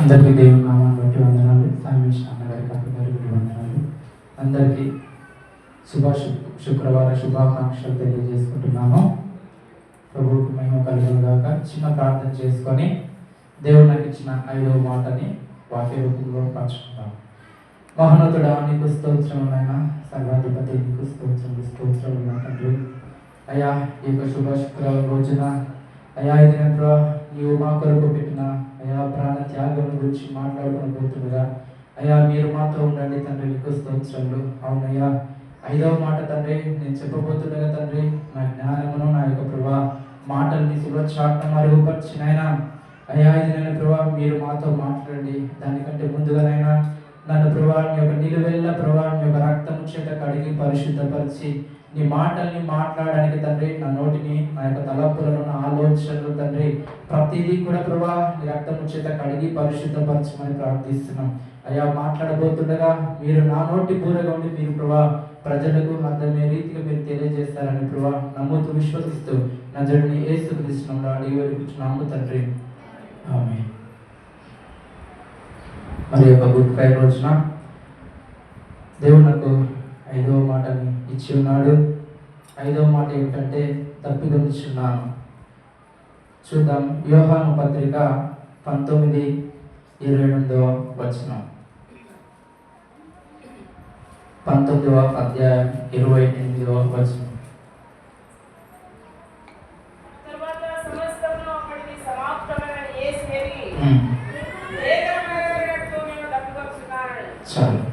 అందరికీ దేవుని నామాన్ని బట్టి వందనాలు. సామేష్ అన్నగారికి అందరికీ వందనాలు. అందరికీ శుక్రవార శుభాకాంక్షలు తెలియజేసుకుంటున్నాను. ప్రభువుకు మహిమ కలుగును గాక. చిన్న ప్రార్థన చేసుకొని దేవుడు నాకు ఇచ్చిన 5వ మాటని వాక్య రూపంలో పంచుకుంటాం. మహోన్నతుడా, నీకు స్తోత్రములైనా, సర్వాధిపతి నీకు స్తోత్రములు తండ్రి. అయ్యా, ఈ యొక్క శుక్రవారం రోజున అయ్యా ఇదినప్పుడు నీవు మా కొరకు పెట్టిన అయ్యా ప్రాణ త్యాగం గురించి మాట్లాడుకుని పోతుండగా అయ్యా మీరు మాతో ఉండండి తండ్రి, నీకు స్తోత్రములు. అవునయ్యా, 5వ మాట తండ్రి నేను చెప్పబోతుండగా తండ్రి నా జ్ఞానమును నా యొక్క ప్రభా మాటల్ని సులభచాట్న మరుగుపరిచినైనా అయ్యా ఇదినైనా ప్రభా మీరు మాతో మాట్లాడండి. దానికంటే ముందుగానైనా నన్ను ప్రభా నీ యొక్క నిలువెల్ల ప్రభా నీ యొక్క రక్తము చేత కడిగి పరిశుద్ధపరిచి నీ మాటల్ని మాట్లాడడానికి తండ్రి నా నోటిని నా యొక్క తలపులను నా ఆలోచనలు తండ్రి ప్రతిదీ కూడా ప్రభా నీ రక్తము చేత కడిగి పరిశుద్ధపరచమని ప్రార్థిస్తున్నాం. అయ్యా మాట్లాడబోతుండగా మీరు నా నోటి పూరగా ఉండి మీరు ప్రభా ప్రజలకు అర్థమయ్యే రీతిగా మీరు తెలియజేస్తారని ప్రభా నమ్ముతూ విశ్వసిస్తూ నా జడిని యేసుక్రీస్తునామములో అడిగి వేడుకుంటున్నాము తండ్రి, ఆమేన్. మరి యొక్క గుడ్ ఫ్రైడే రోజున దేవుడు నాకు 5వ మాటని ఇచ్చి ఉన్నాడు. 5వ మాట ఏమిటంటే తప్పిదొంచున్నాను. చూద్దాం. యోహాను పత్రిక 19:28 వచనం. 19వ అధ్యాయం 28వ వచనం.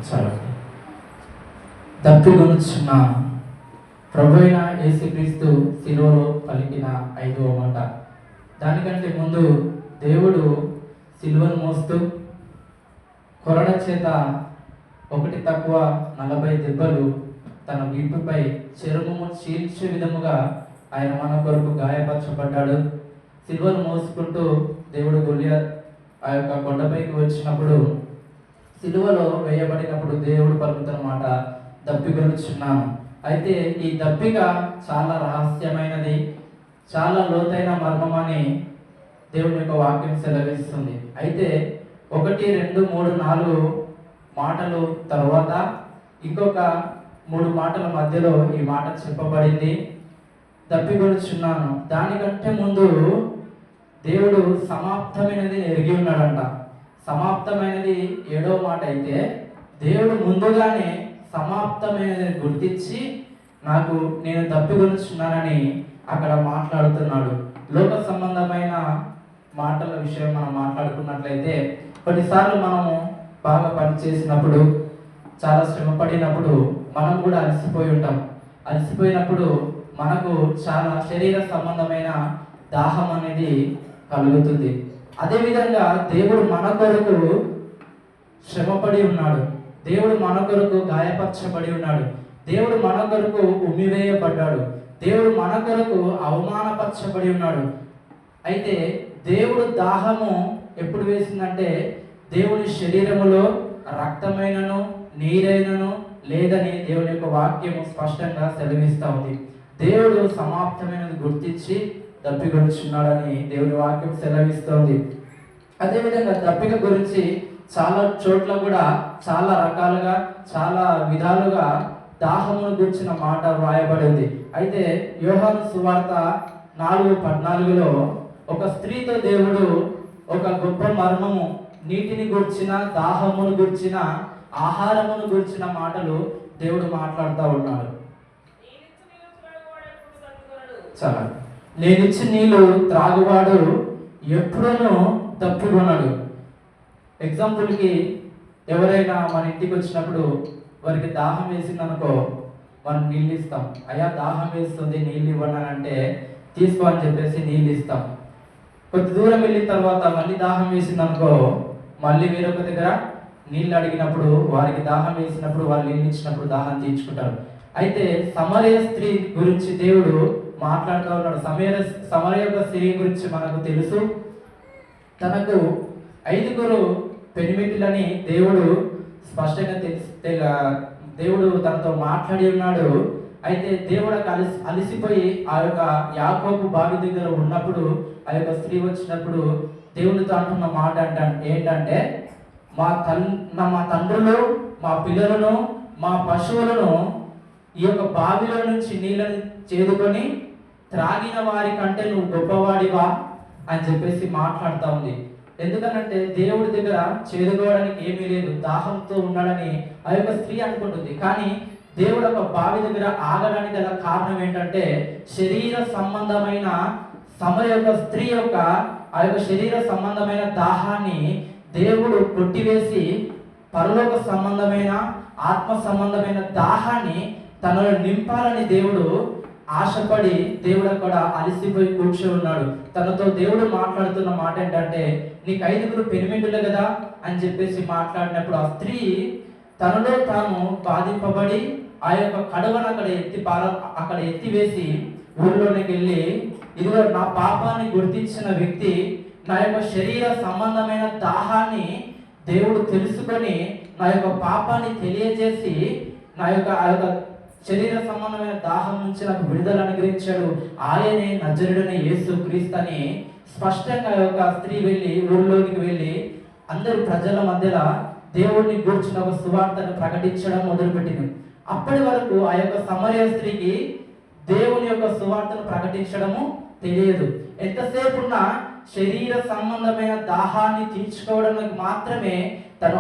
చాలా తప్పిదొంచున్నాను. ప్రభు అయిన యేసుక్రీస్తు శిలువలో పలికిన 5వ మాట. దానికంటే ముందు దేవుడు శిలువను మోస్తూ కొరడ చేత ఒకటి తక్కువ 40 దెబ్బలు తన వీపుపై చర్మము చీల్చే విధముగా ఆయన మన కొరకు గాయపరచబడ్డాడు. శిలువను మోసుకుంటూ దేవుడు గొలియాతు ఆ యొక్క కొండపైకి వచ్చినప్పుడు శిలువలో వేయబడినప్పుడు దేవుడు పలుకుతున్న మాట దప్పికొనుచున్నాను. అయితే ఈ దప్పిక చాలా రహస్యమైనది, చాలా లోతైన మర్మమని దేవుని యొక్క వాక్యం సెలవిస్తుంది. అయితే 1, 2, 3, 4 మాటలు తర్వాత ఇంకొక 3 మాటల మధ్యలో ఈ మాట చెప్పబడింది, దప్పికొనుచున్నాను. దానికంటే ముందు దేవుడు సమాప్తమైనది ఎరిగి ఉన్నాడంట. సమాప్తమైనది 7వ మాట అయితే దేవుడు ముందుగానే సమాప్తమైనది గుర్తించి నేను తప్పికొనుచున్నానని అక్కడ మాట్లాడుతున్నాడు. లోక సంబంధమైన మాటల విషయం మనం మాట్లాడుకున్నట్లయితే కొన్నిసార్లు మనము బాగా పనిచేసినప్పుడు చాలా శ్రమ పడినప్పుడు మనం కూడా అలసిపోయి ఉంటాం. అలసిపోయినప్పుడు మనకు చాలా శరీర సంబంధమైన దాహం అనేది కలుగుతుంది. అదేవిధంగా దేవుడు మన కొరకు శ్రమపడి ఉన్నాడు. దేవుడు మన కొరకు గాయపరచబడి ఉన్నాడు. దేవుడు మన కొరకు ఉమ్మివేయబడ్డాడు. దేవుడు మన కొరకు అవమానపరచబడి ఉన్నాడు. అయితే దేవుడు దాహము ఎప్పుడు వేసిందంటే దేవుని శరీరములో రక్తమైనను నీరైనను లేదని దేవుని యొక్క వాక్యము స్పష్టంగా సెలవిస్తూ ఉంది. దేవుడు సమాప్తమైనది గుర్తించి దప్పికొనుచున్నాడని దేవుని వాక్యం సెలవిస్తోంది. అదేవిధంగా దప్పిక గురించి చాలా చోట్ల కూడా చాలా రకాలుగా చాలా విధాలుగా దాహమును గురించిన మాట వ్రాయబడింది. అయితే యోహాను సువార్త 4:14లో ఒక స్త్రీతో దేవుడు ఒక గొప్ప మర్మము, నీటిని గురించిన, దాహమును గురించిన, ఆహారమును గురించిన మాటలు దేవుడు మాట్లాడుతూ ఉన్నాడు. చాలా నేనిచ్చి నీళ్ళు త్రాగువాడు ఎప్పుడూ తప్పికొనడు. ఎగ్జాంపుల్కి ఎవరైనా మన ఇంటికి వచ్చినప్పుడు వారికి దాహం వేసింది అనుకో, మనం నీళ్ళు ఇస్తాం. అయ్యా దాహం వేస్తుంది నీళ్ళు ఇవ్వండి అంటే తీసుకో అని చెప్పేసి నీళ్ళు ఇస్తాం. కొద్ది దూరం వెళ్ళిన తర్వాత మళ్ళీ దాహం వేసింది అనుకో, మళ్ళీ వేరొక దగ్గర నీళ్ళు అడిగినప్పుడు వారికి దాహం వేసినప్పుడు వాళ్ళు నీళ్ళు ఇచ్చినప్పుడు దాహం తీర్చుకుంటారు. అయితే సమరయ స్త్రీ గురించి దేవుడు మాట్లాడుతూ ఉన్నాడు. సమరయ యొక్క స్త్రీ గురించి మనకు తెలుసు. తనకు 5 పెనిమిటిలని దేవుడు స్పష్టంగా దేవుడు తనతో మాట్లాడి ఉన్నాడు. అయితే దేవుడు అలసిపోయి ఆ యొక్క యాకోబు బావి దగ్గర ఉన్నప్పుడు ఆ యొక్క స్త్రీ వచ్చినప్పుడు దేవునితో అంటున్న మాట ఏంటంటే మా తండ్రులు, మా పిల్లలను, మా పశువులను ఈ యొక్క బావిలో నుంచి నీళ్ళని చేదుకొని త్రాగిన వారి కంటే నువ్వు గొప్పవాడివా అని చెప్పేసి మాట్లాడుతూ ఉంది. ఎందుకనంటే దేవుడి దగ్గర చేదుకోవడానికి ఏమీ లేదు, దాహంతో ఉన్నాడని ఆ యొక్క స్త్రీ అనుకుంటుంది. కానీ దేవుడు ఒక బావి దగ్గర ఆగడానికి గల కారణం ఏంటంటే శరీర సంబంధమైన యొక్క స్త్రీ యొక్క ఆ యొక్క శరీర సంబంధమైన దాహాన్ని దేవుడు కొట్టివేసి పరలోక సంబంధమైన ఆత్మ సంబంధమైన దాహాన్ని తనలో నింపాలని దేవుడు ఆశపడి దేవుడు కూడా అలసిపోయి కూర్చొని ఉన్నాడు. తనతో దేవుడు మాట్లాడుతున్న మాట ఏంటంటే నీకు 5 పెనిమిటులు కదా అని చెప్పేసి మాట్లాడినప్పుడు ఆ స్త్రీ తనలో తాను బాధింపబడి ఆ యొక్క కడవను అక్కడ ఎత్తివేసి ఊరిలోనికి వెళ్ళి, ఇదిగో నా పాపాన్ని గుర్తించిన వ్యక్తి, నా యొక్క శరీర సంబంధమైన దాహాన్ని దేవుడు తెలుసుకొని నా యొక్క పాపాన్ని తెలియజేసి నా యొక్క ఆ యొక్క శరీర సంబంధమైన దాహం నుంచి నాకు విడుదల అనుగ్రహించాడు, ఆయనే నజరుడైన యేసు క్రీస్తు అని స్పష్టంగా యొక్క స్త్రీ వెళ్ళి ఊళ్ళోకి వెళ్ళి అందరు ప్రజల మధ్యలో దేవుడిని గూర్చిన ఒక సువార్తను ప్రకటించడం మొదలుపెట్టింది. అప్పటి వరకు ఆ యొక్క సమరయ స్త్రీకి దేవుని యొక్క సువార్తను ప్రకటించడము తెలియదు. ఎంతసేపు ఉన్న శరీర సంబంధమైన దాహాన్ని తీర్చుకోవడానికి మాత్రమే తను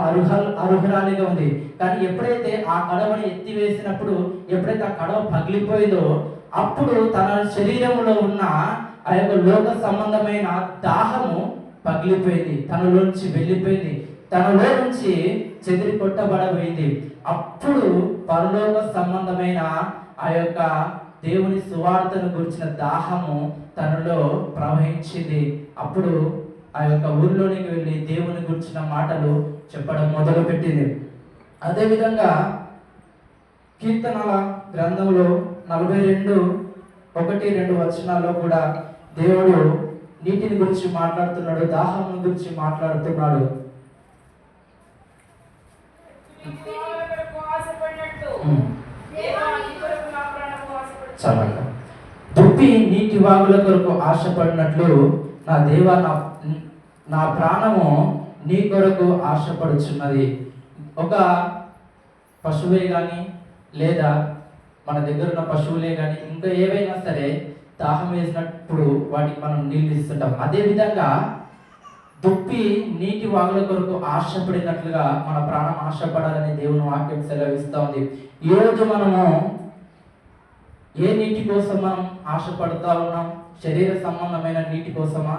అర్హురాలిగా ఉంది. కానీ ఎప్పుడైతే ఆ కడవని ఎత్తివేసినప్పుడు, ఎప్పుడైతే ఆ కడవ పగిలిపోయిందో అప్పుడు తన శరీరంలో ఉన్న ఆ యొక్క లోక సంబంధమైన దాహము పగిలిపోయింది, తనలోంచి వెళ్ళిపోయింది, తనలో నుంచి చెదిరి కొట్టబడబోయింది. అప్పుడు పరలోక సంబంధమైన ఆ యొక్క దేవుని సువార్తను గురించిన దాహము తనలో ప్రవహించింది. అప్పుడు ఆ యొక్క ఊరిలోనికి వెళ్ళి దేవుని గురించిన మాటలు చెప్పడం మొదలు పెట్టింది. అదేవిధంగా కీర్తనల గ్రంథంలో 42:1-2 వచనాల్లో కూడా దేవుడు నీటిని గురించి మాట్లాడుతున్నాడు, దాహం గురించి మాట్లాడుతున్నాడు. దుప్పి నీటి వాగుల కొరకు ఆశపడినట్లు నా దేవా నా ప్రాణము నీ కొరకు ఆశపడుచున్నది. ఒక పశువే కానీ లేదా మన దగ్గర ఉన్న పశువులే కానీ ఇంకా ఏవైనా సరే దాహం వేసినప్పుడు వాటికి మనం నీళ్ళు ఇస్తుంటాం. అదేవిధంగా దుప్పి నీటి వాగుల కొరకు ఆశపడినట్లుగా మన ప్రాణం ఆశపడాలని దేవుని వాక్యం సెలవిస్తూ ఉంది. ఈరోజు మనము ఏ నీటి కోసం మనం ఆశపడుతూ ఉన్నాం? శరీర సంబంధమైన నీటి కోసమా?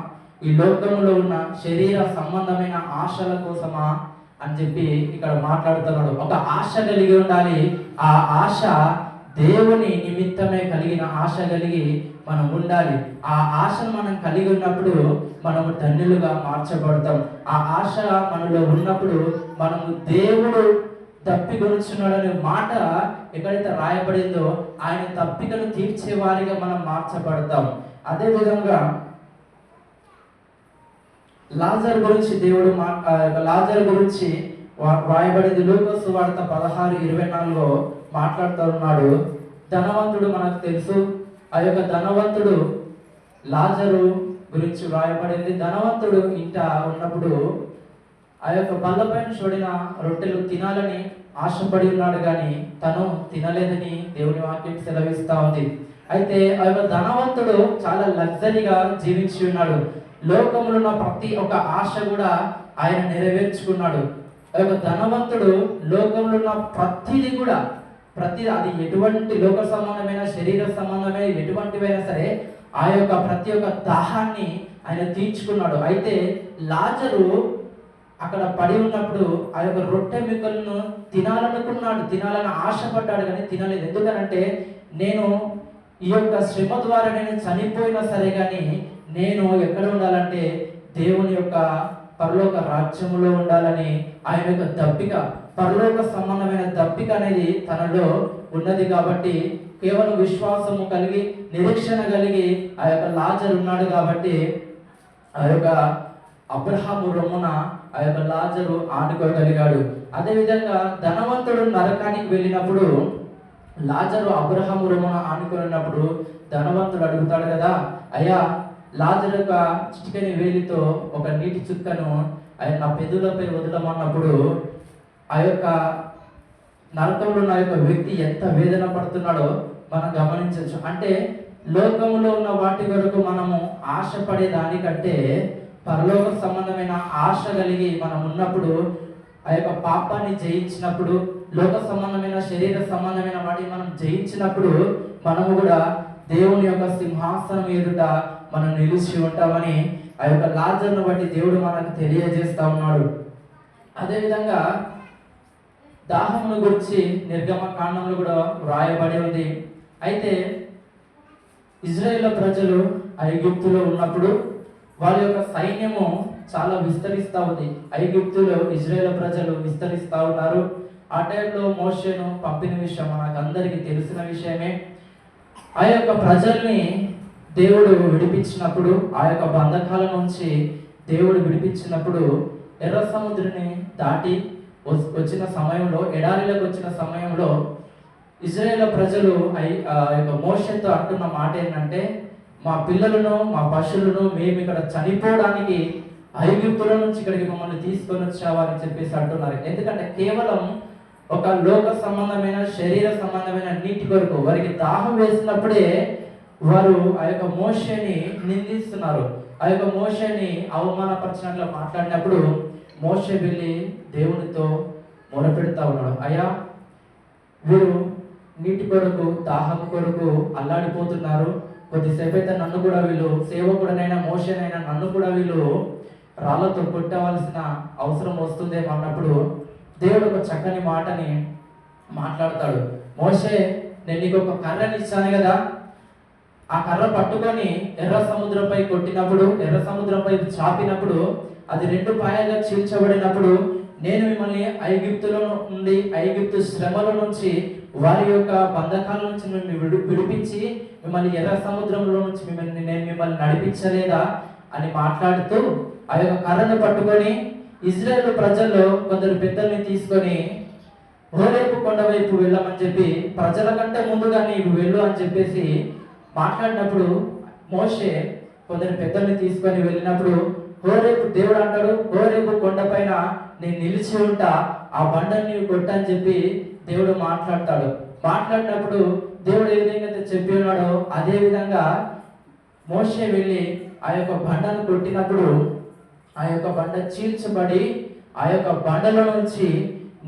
ఈ లోకంలో ఉన్న శరీర సంబంధమైన ఆశల కోసమా అని చెప్పి ఇక్కడ మాట్లాడుతున్నాడు. ఒక ఆశ కలిగి ఉండాలి. ఆ ఆశ దేవుని నిమిత్తమే కలిగిన ఆశ కలిగి మనం ఉండాలి. ఆ ఆశను మనం కలిగి ఉన్నప్పుడు మనము ధన్యులుగా మార్చబడతాం. ఆ ఆశ మనలో ఉన్నప్పుడు మనము దేవుడు తప్పికొనుచున్నాడనే మాట ఎక్కడైతే రాయబడిందో ఆయన తప్పికను తీర్చేవారిగా మనం మార్చబడతాం. అదేవిధంగా లాజరు గురించి దేవుడు లాజరు గురించి రాయబడింది. లూకా సువార్త 16:24లో మాట్లాడుతూ ఉన్నాడు. ధనవంతుడు మనకు తెలుసు. ఆ యొక్క ధనవంతుడు లాజరు గురించి రాయబడింది. ధనవంతుడు ఇంట ఉన్నప్పుడు ఆ యొక్క బల్లపైన చూడిన రొట్టెలు తినాలని ఆశపడి ఉన్నాడు, కానీ తను తినలేదని దేవుని వాక్యం సెలవిస్తూ ఉంది. అయితే ఆ యొక్క ధనవంతుడు చాలా లగ్జరీగా జీవించి ఉన్నాడు. లోకంలో ఉన్న ప్రతి ఒక్క ఆశ కూడా ఆయన నెరవేర్చుకున్నాడు. ఆ యొక్క ధనవంతుడు లోకంలో ఉన్న ప్రతి అది ఎటువంటి లోక సంబంధమైన శరీర సంబంధమైన ఎటువంటివైనా సరే ఆ యొక్క ప్రతి ఒక్క దాహాన్ని ఆయన తీర్చుకున్నాడు. అయితే లాజరు అక్కడ పడి ఉన్నప్పుడు ఆ యొక్క రొట్టె మిక్కలను తినాలని ఆశపడ్డాడు, కానీ తినలేదు. ఎందుకనంటే నేను ఈ యొక్క శ్రమ ద్వారా నేను చనిపోయినా సరే కానీ నేను ఎక్కడ ఉండాలంటే దేవుని యొక్క పరలోక రాజ్యములో ఉండాలని ఆయన యొక్క దప్పిక, పరలోక సంబంధమైన దప్పిక అనేది తనలో ఉన్నది. కాబట్టి కేవలం విశ్వాసము కలిగి నిరీక్షణ కలిగి ఆ యొక్క లాజరు ఉన్నాడు. కాబట్టి ఆ యొక్క అబ్రహాము రొమ్మున ఆ యొక్క లాజరు ఆనుకోగలిగాడు. అదేవిధంగా ధనవంతుడు నరకానికి వెళ్ళినప్పుడు లాజరు అబ్రహాము రొమ్మున ఆనుకున్నప్పుడు ధనవంతుడు అడుగుతాడు కదా, అయ్యా లాజరు యొక్క చిటికెని వేలితో ఒక నీటి చుక్కను ఆయన నా పెదవులపై వదలమన్నప్పుడు ఆ యొక్క నరకంలో ఉన్న యొక్క వ్యక్తి ఎంత వేదన పడుతున్నాడో మనం గమనించవచ్చు. అంటే లోకంలో ఉన్న వాటి వరకు మనము ఆశపడే దానికంటే పరలోక సంబంధమైన ఆశ కలిగి మనం ఉన్నప్పుడు, ఆ యొక్క పాపాన్ని జయించినప్పుడు, లోక సంబంధమైన శరీర సంబంధమైన వాటిని మనం జయించినప్పుడు మనము కూడా దేవుని యొక్క సింహాసనం ఎదుట మనం నిలిచి ఉంటామని ఆ యొక్క లాజరును బట్టి దేవుడు మనకు తెలియజేస్తా ఉన్నాడు. అదేవిధంగా దాహమును గురించి నిర్గమ కాండంలో కూడా వ్రాయబడి ఉంది. అయితే ఇజ్రాయేల్ ప్రజలు ఐగుప్తులో ఉన్నప్పుడు వాళ్ళ యొక్క సైన్యము చాలా విస్తరిస్తూ ఉంది. ఐగుప్తులో ఇజ్రాయేల్ ప్రజలు విస్తరిస్తూ ఉన్నారు. ఆ టైంలో మోషేను పంపిన విషయం మనకు అందరికీ తెలిసిన విషయమే. ఆ యొక్క ప్రజల్ని దేవుడు విడిపించినప్పుడు, ఆ యొక్క బంధకాల నుంచి దేవుడు విడిపించినప్పుడు ఎర్ర సముద్రాన్ని దాటి వచ్చిన సమయంలో, ఎడారిలోకి వచ్చిన సమయంలో ఇజ్రాయేల్ ప్రజలు యొక్క మోషేతో అంటున్న మాట ఏంటంటే, మా పిల్లలను మా పశువులను మేము ఇక్కడ చనిపోవడానికి ఐగుప్తుల నుంచి ఇక్కడికి మమ్మల్ని తీసుకొని వచ్చావని చెప్పేసి అంటున్నారు. ఎందుకంటే కేవలం ఒక లోక సంబంధమైన శరీర సంబంధమైన నీటి కొరకు వారికి దాహం వేసినప్పుడే వారు ఆ యొక్క మోషేని నిందిస్తున్నారు. ఆ యొక్క మోషేని అవమానపరిచినట్లు మాట్లాడినప్పుడు మోషే వెళ్ళి దేవునితో మొరపెడతా ఉన్నాడు. అయ్యా, వీరు నీటి కొరకు దాహం కొరకు అల్లాడిపోతున్నారు. కొద్దిసేపు అయితే నన్ను కూడా వీళ్ళు, సేవకుడనైనా మోషేనైనా నన్ను కూడా వీళ్ళు రాళ్లతో కొట్టవలసిన అవసరం వస్తుందేమో అన్నప్పుడు దేవుడు ఒక చక్కని మాటని మాట్లాడతాడు. మోషే, నేను నీకు ఒక కర్రని ఇచ్చాను కదా, ఆ కర్ర పట్టుకొని ఎర్ర సముద్రంపై కొట్టినప్పుడు, ఎర్ర సముద్రంపై చాపినప్పుడు అది 2 పాయలుగా చీల్చబడినప్పుడు నేను మిమ్మల్ని ఐగుప్తులో నుండి, ఐగుప్తు శ్రమల నుంచి, వారి యొక్క బంధకాల నుంచి విడిపించి మిమ్మల్ని ఎర్ర సముద్రంలో నుంచి నేను మిమ్మల్ని నడిపించలేదా అని మాట్లాడుతూ ఆ యొక్క కర్రను పట్టుకొని ఇజ్రాయేల్ ప్రజల్లో కొందరు పెద్దల్ని తీసుకొని హోరేబు కొండ వైపు వెళ్ళమని చెప్పి, ప్రజల కంటే ముందుగా నీవు వెళ్ళు అని చెప్పేసి మాట్లాడినప్పుడు మోషే కొందరు పెద్దల్ని తీసుకొని వెళ్ళినప్పుడు హోరేబు దేవుడు అంటాడు, హోరేబు కొండ పైన నేను నిలిచి ఉంటా, ఆ బండని నీవు కొట్టని చెప్పి దేవుడు మాట్లాడతాడు. మాట్లాడినప్పుడు దేవుడు ఏ విధంగా చెప్పి ఉన్నాడో అదే విధంగా మోషే వెళ్ళి ఆ యొక్క బండను కొట్టినప్పుడు ఆ యొక్క బండ చీల్చబడి ఆ యొక్క బండలో నుంచి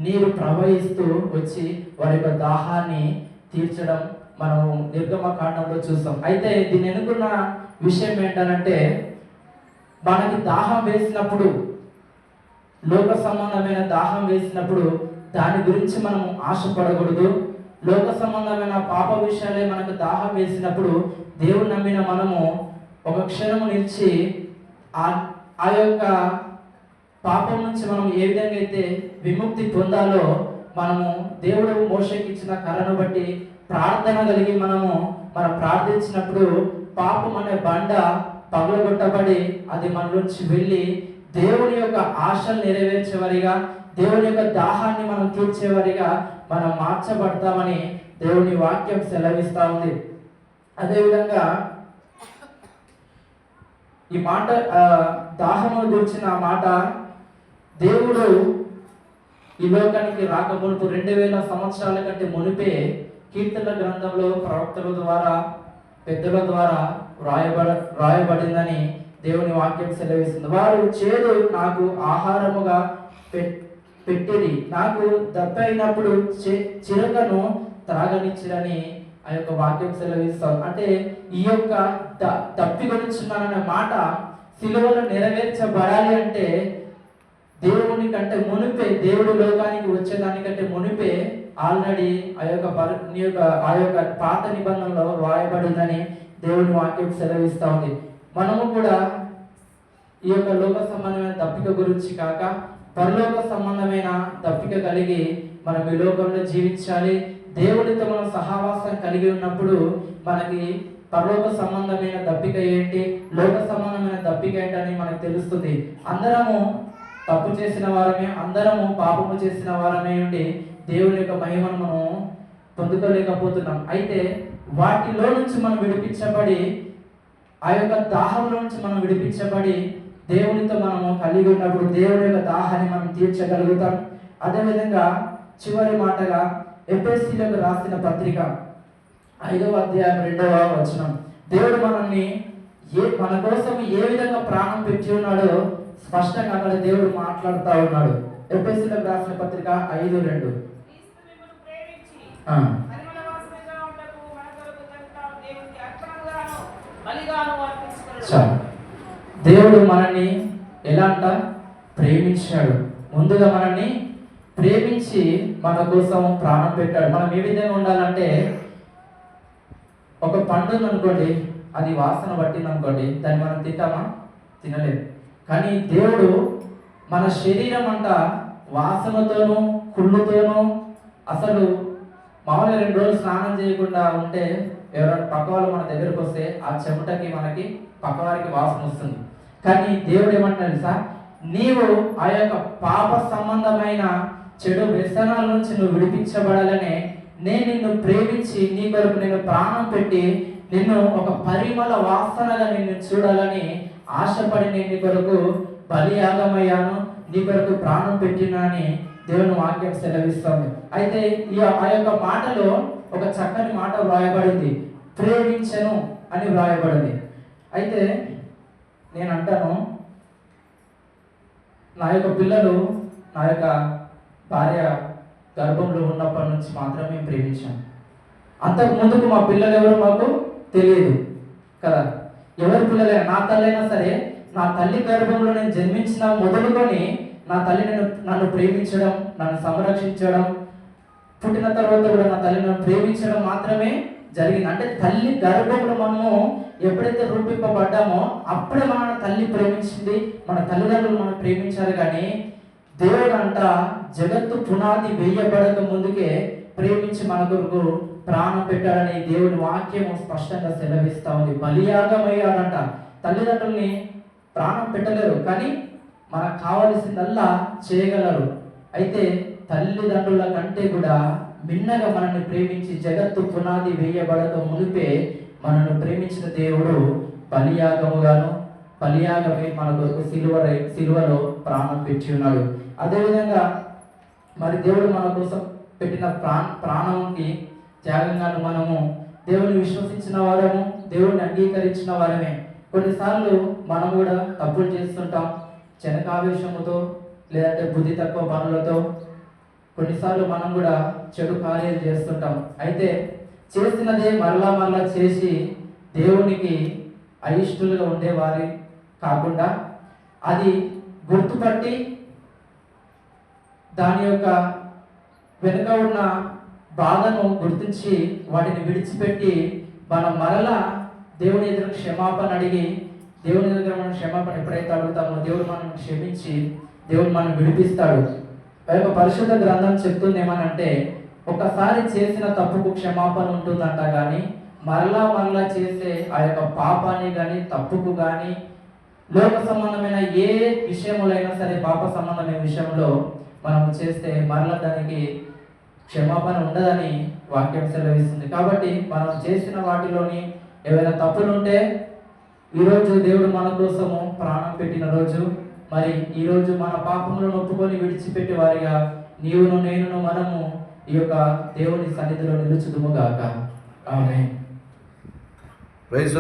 నీరు ప్రవహిస్తూ వచ్చి వారి యొక్క దాహాన్ని తీర్చడం మనం నిర్గమ కాండంలో చూస్తాం. అయితే దీన్ని ఎన్నుకున్న విషయం ఏంటంటే, మనకి దాహం వేసినప్పుడు, లోక సంబంధమైన దాహం వేసినప్పుడు దాని గురించి మనం ఆశపడకూడదు. లోక సంబంధమైన పాప విషయాలే మనకు దాహం వేసినప్పుడు దేవుడు నమ్మిన మనము ఒక క్షణము నిలిచి ఆ యొక్క పాపం నుంచి మనం ఏ విధంగా అయితే విముక్తి పొందాలో మనము దేవుడు మోషేకి ఇచ్చిన కర్రను బట్టి ప్రార్థన కలిగి మనం ప్రార్థించినప్పుడు పాపం అనే బండ పగలగొట్టబడి అది మన నుంచి వెళ్ళి దేవుని యొక్క ఆశలు నెరవేర్చేవారిగా, దేవుని యొక్క దాహాన్ని మనం తీర్చేవారిగా మనం మార్చబడతామని దేవుని వాక్యం సెలవిస్తా ఉంది. అదేవిధంగా ఈ మాట దాహమును గురించిన మాట దేవుడు ఈ లోకానికి రాకమునుపు 2000 సంవత్సరాల కంటే మునిపే కీర్తన గ్రంథంలో ప్రవక్తల ద్వారా, పెద్దల ద్వారా రాయబడిందని దేవుని వాక్యం సెలవిస్తుంది. వారు చేదు నాకు ఆహారముగా పెట్టిరి, నాకు దప్పైనప్పుడు చిరకను త్రాగనిచ్చిరని ఆ యొక్క వాక్యం సెలవిస్తాం. అంటే ఈ యొక్క తప్పికొనిచున్నాననే మాట సిలువలో నెరవేర్చబడాలి అంటే దేవుని కంటే మునిపే, దేవుడు లోకానికి వచ్చేదానికంటే మునిపే ఆల్రెడీ ఆ యొక్క పాత నిబంధనలో రాయబడిందని దేవుని వాక్యం సెలవిస్తా ఉంది. మనము కూడా ఈ యొక్క లోక సంబంధమైన దప్పిక గురించి కాక పరలోక సంబంధమైన దప్పిక కలిగి మనం ఈ లోకంలో జీవించాలి. దేవునితో మనం సహవాసం కలిగి ఉన్నప్పుడు మనకి పరలోక సంబంధమైన దప్పిక ఏంటి, లోక సంబంధమైన దప్పిక ఏంటని మనకు తెలుస్తుంది. అందరము తప్పు చేసిన వారమే, అందరము పాపము చేసిన వారమే ఉండి దేవుని యొక్క మహిమను మనం పొందుకోలేకపోతున్నాం. అయితే వాటిలో నుంచి మనం విడిపించబడి ఆ యొక్క దాహంలో నుంచి మనం విడిపించబడి దేవునితో మనము కలిగి ఉన్నప్పుడు దేవుని యొక్క దాహాన్ని మనం తీర్చగలుగుతాం. అదేవిధంగా చివరి మాటగా ఎఫెసీయులకు రాసిన పత్రిక 5వ అధ్యాయం 2వ వచనం, దేవుడు మనల్ని మన కోసం ఏ విధంగా ప్రాణం పెట్టి ఉన్నాడో స్పష్టంగా అక్కడ దేవుడు మాట్లాడుతూ ఉన్నాడు. ఎఫెసీయులకు రాసిన పత్రిక 5:2. దేవుడు మనల్ని ఎలా అంట ప్రేమించాడు. ముందుగా మనల్ని ప్రేమించి మన కోసం ప్రాణం పెట్టాడు. మనం ఏ విధంగా ఉండాలంటే, ఒక పండు అనుకోండి, అది వాసన పట్టింది అనుకోండి, దాన్ని మనం తింటామా? తినలేదు. కానీ దేవుడు మన శరీరం అంట వాసనతోనూ కుళ్ళుతోనూ, అసలు మామూలుగా 2 రోజులు స్నానం చేయకుండా ఉంటే ఎవరైనా పక్క వాళ్ళు మన దగ్గరకు వస్తే ఆ చెమటకి మనకి పక్కవారికి వాసన వస్తుంది. కానీ దేవుడు ఏమంటాడు సార్, నీవు ఆ యొక్క పాప సంబంధమైన చెడు వ్యసనాల నుంచి నువ్వు విడిపించబడాలనే నేను నిన్ను ప్రేమించి నీ కొరకు నేను ప్రాణం పెట్టి నిన్ను ఒక పరిమళ వాసనగా నిన్ను చూడాలని ఆశపడి నేను నీ కొరకు బలియాగమయ్యాను, నీ కొరకు ప్రాణం పెట్టినా అని దేవుని వాక్యం సెలవిస్తుంది. అయితే ఆ యొక్క మాటలో ఒక చక్కని మాట వ్రాయబడింది, ప్రేమించను అని వ్రాయబడింది. అయితే నేను అంటాను, నా యొక్క పిల్లలు నా యొక్క భార్య గర్భంలో ఉన్నప్పటి నుంచి మాత్రమే ప్రేమించాను. అంతకు ముందుకు మా పిల్లలు ఎవరు మాకు తెలియదు కదా. ఎవరి పిల్లలైనా, నా తల్లైనా సరే, నా తల్లి గర్భంలో నేను జన్మించిన మొదలుకొని నా తల్లి నన్ను ప్రేమించడం, నన్ను సంరక్షించడం, పుట్టిన తర్వాత కూడా నా తల్లి నన్ను ప్రేమించడం మాత్రమే జరిగింది. అంటే తల్లి గర్భంలో మనము ఎప్పుడైతే రూపింపబడ్డామో అప్పుడే మన తల్లి ప్రేమించింది, మన తల్లిదండ్రులు మనం ప్రేమించారు. కానీ దేవుడు అంట జగత్తు పునాది వేయబడక ముందుకే ప్రేమించి మన కొరకు ప్రాణం పెట్టాడని దేవుని వాక్యము స్పష్టంగా సెలవిస్తా ఉంది. బలియాగమయ్యాడంట. తల్లిదండ్రుల్ని ప్రాణం పెట్టలేరు, కానీ మనకు కావలసిందల్లా చేయగలరు. అయితే తల్లిదండ్రుల కంటే కూడా మిన్నగా మనల్ని ప్రేమించి జగత్తు పునాది వేయబడక మునిపే మనల్ని ప్రేమించిన దేవుడు బలియాగముగాను, బలియాగమే మన కొరకు సిలువలో ప్రాణం పెట్టి ఉన్నాడు. అదేవిధంగా మరి దేవుడు మన కోసం పెట్టిన ప్రాణంకి త్యాగంగాను మనము దేవుని విశ్వసించిన వారము, దేవుడిని అంగీకరించిన వారమే. కొన్నిసార్లు మనం కూడా తప్పులు చేస్తుంటాం, చెనకావేశముతో లేదంటే బుద్ధి తక్కువ పనులతో కొన్నిసార్లు మనం కూడా చెడు కార్యాలు చేస్తుంటాం. అయితే చేసినదే మరలా చేసి దేవునికి అయిష్టులుగా ఉండేవారి కాకుండా అది గుర్తుపట్టి దాని యొక్క వెనుక ఉన్న బాధను గుర్తించి వాటిని విడిచిపెట్టి మనం మరలా దేవుని ఎదురు క్షమాపణ అడిగి, దేవుని దగ్గర మనం క్షమాపణ ఎప్పుడైతే అడుగుతామో దేవుడు మనం క్షమించి దేవుడు మనం విడిపిస్తాడు. పరిశుద్ధ గ్రంథం చెప్తుంది ఏమనంటే, ఒకసారి చేసిన తప్పుకు క్షమాపణ ఉంటుందంట, కానీ మరలా చేసే ఆ యొక్క పాపాన్ని కానీ తప్పుకు కానీ లోక సంబంధమైన ఏ విషయములైనా సరే, పాప సంబంధమైన విషయంలో మనం చేస్తే మరలా దానికి క్షమాపణ ఉండదని వాక్యం సెలవిస్తుంది. కాబట్టి మనం చేసిన వాటిలోని ఏవైనా తప్పులుంటే, ఈరోజు దేవుడు మన కోసము ప్రాణం పెట్టిన రోజు, మరి ఈరోజు మన పాపములను ఒప్పుకొని విడిచిపెట్టి వారిగా నీవును నేనును మనము ఈ యొక్క దేవుని సన్నిధిలో నిలుచుదుము గాక. ఆమేన్.